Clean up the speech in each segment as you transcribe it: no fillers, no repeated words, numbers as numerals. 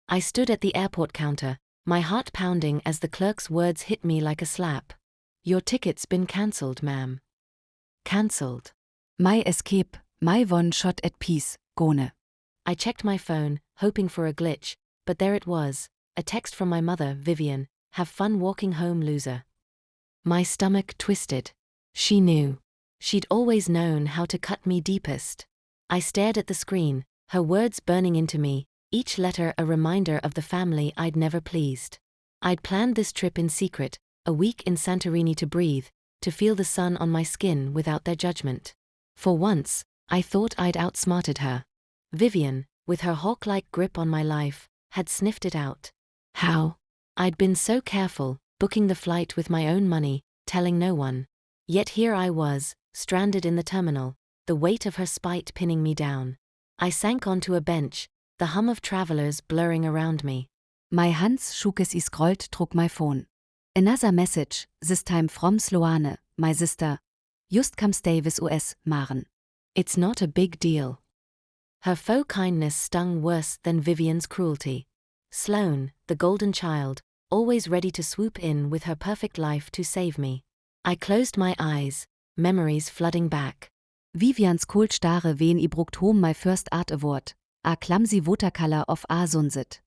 I stood at the airport counter, my heart pounding as the clerk's words hit me like a slap. Your ticket's been cancelled, ma'am. Cancelled. My escape, my one shot at peace, gone. I checked my phone, hoping for a glitch, but there it was, a text from my mother, Vivian, have fun walking home, loser. My stomach twisted. She knew. She'd always known how to cut me deepest. I stared at the screen, her words burning into me, each letter a reminder of the family I'd never pleased. I'd planned this trip in secret, a week in Santorini to breathe, to feel the sun on my skin without their judgment. For once, I thought I'd outsmarted her. Vivian, with her hawk-like grip on my life, had sniffed it out. How? I'd been so careful, booking the flight with my own money, telling no one. Yet here I was, stranded in the terminal, the weight of her spite pinning me down. I sank onto a bench, the hum of travelers blurring around me. My hands shook as I scrolled through my phone. Another message, this time from Sloane, my sister. Just come stay with us, Maren. It's not a big deal. Her faux kindness stung worse than Vivian's cruelty. Sloane, the golden child, always ready to swoop in with her perfect life to save me. I closed my eyes, memories flooding back. Vivians cold stare wen I brukt home my first art award, a clumsy watercolor of a sunset.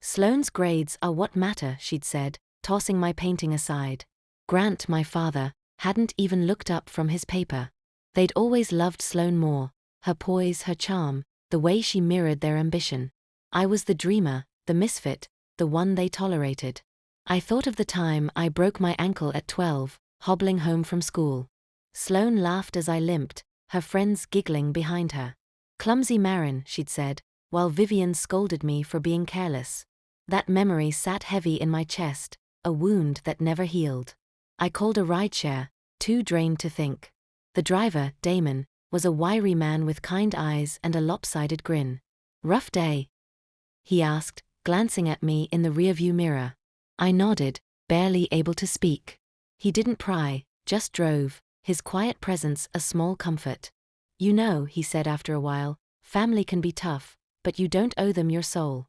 Sloane's grades are what matter, she'd said, tossing my painting aside. Grant, my father, hadn't even looked up from his paper. They'd always loved Sloane more, her poise, her charm, the way she mirrored their ambition. I was the dreamer, the misfit, the one they tolerated. I thought of the time I broke my ankle at 12, hobbling home from school. Sloane laughed as I limped, her friends giggling behind her. Clumsy Maren, she'd said, while Vivian scolded me for being careless. That memory sat heavy in my chest, a wound that never healed. I called a rideshare, too drained to think. The driver, Damon, was a wiry man with kind eyes and a lopsided grin. Rough day? He asked, glancing at me in the rearview mirror. I nodded, barely able to speak. He didn't pry, just drove, his quiet presence a small comfort. You know, he said after a while, family can be tough, but you don't owe them your soul.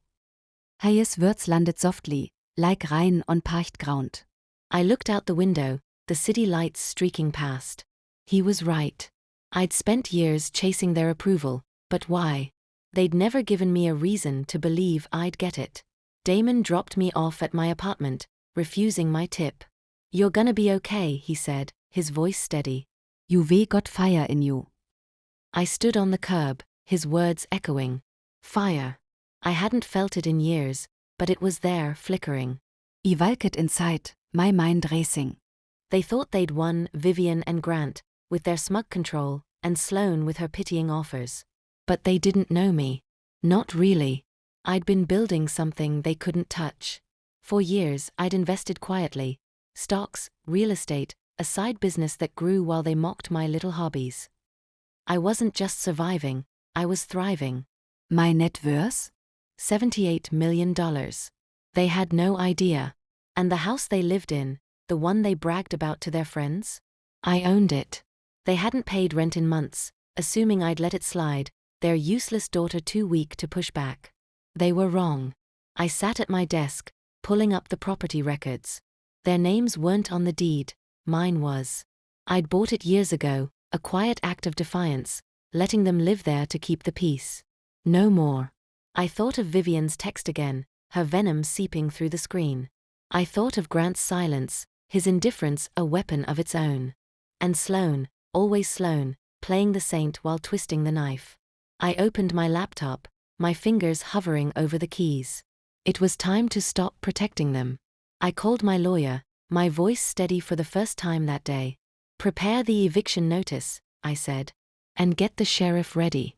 His words landed softly, like rain on parched ground. I looked out the window, the city lights streaking past. He was right. I'd spent years chasing their approval, but why? They'd never given me a reason to believe I'd get it. Damon dropped me off at my apartment, refusing my tip. You're gonna be okay, he said, his voice steady. You've got fire in you. I stood on the curb, his words echoing. Fire. I hadn't felt it in years, but it was there, flickering. I walked inside, my mind racing. They thought they'd won Vivian and Grant, with their smug control, and Sloane with her pitying offers. But they didn't know me. Not really. I'd been building something they couldn't touch. For years I'd invested quietly. Stocks, real estate, a side business that grew while they mocked my little hobbies. I wasn't just surviving, I was thriving. My net worth? $78 million. They had no idea. And the house they lived in, the one they bragged about to their friends? I owned it. They hadn't paid rent in months, assuming I'd let it slide, their useless daughter too weak to push back. They were wrong. I sat at my desk, pulling up the property records. Their names weren't on the deed, mine was. I'd bought it years ago, a quiet act of defiance, letting them live there to keep the peace. No more. I thought of Vivian's text again, her venom seeping through the screen. I thought of Grant's silence, his indifference a weapon of its own. And Sloane, always Sloane, playing the saint while twisting the knife. I opened my laptop, my fingers hovering over the keys. It was time to stop protecting them. I called my lawyer, my voice steady for the first time that day. Prepare the eviction notice, I said. And get the sheriff ready.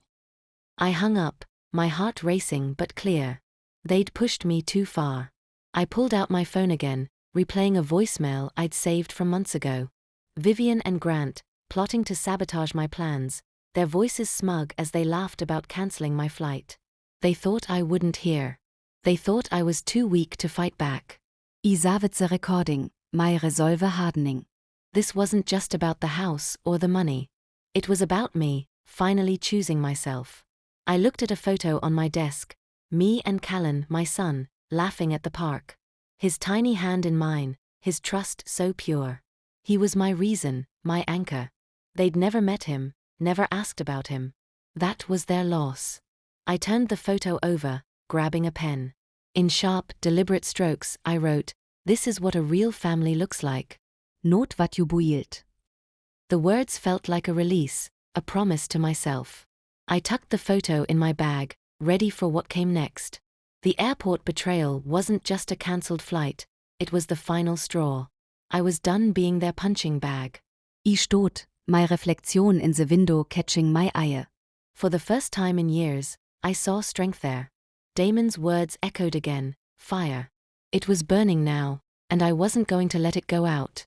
I hung up, my heart racing but clear. They'd pushed me too far. I pulled out my phone again, replaying a voicemail I'd saved from months ago. Vivian and Grant, plotting to sabotage my plans, their voices smug as they laughed about canceling my flight. They thought I wouldn't hear. They thought I was too weak to fight back. I saved the recording, my resolve hardening. This wasn't just about the house or the money. It was about me, finally choosing myself. I looked at a photo on my desk, Me and Callen, my son, laughing at the park. His tiny hand in mine, his trust so pure. He was my reason, my anchor. They'd never met him, never asked about him. That was their loss. I turned the photo over, grabbing a pen. In sharp, deliberate strokes, I wrote, "This is what a real family looks like." Not wat you built. The words felt like a release, a promise to myself. I tucked the photo in my bag, ready for what came next. The airport betrayal wasn't just a cancelled flight, it was the final straw. I was done being their punching bag. I stot, my reflection in the window catching my eye. For the first time in years, I saw strength there. Damon's words echoed again, fire. It was burning now, and I wasn't going to let it go out.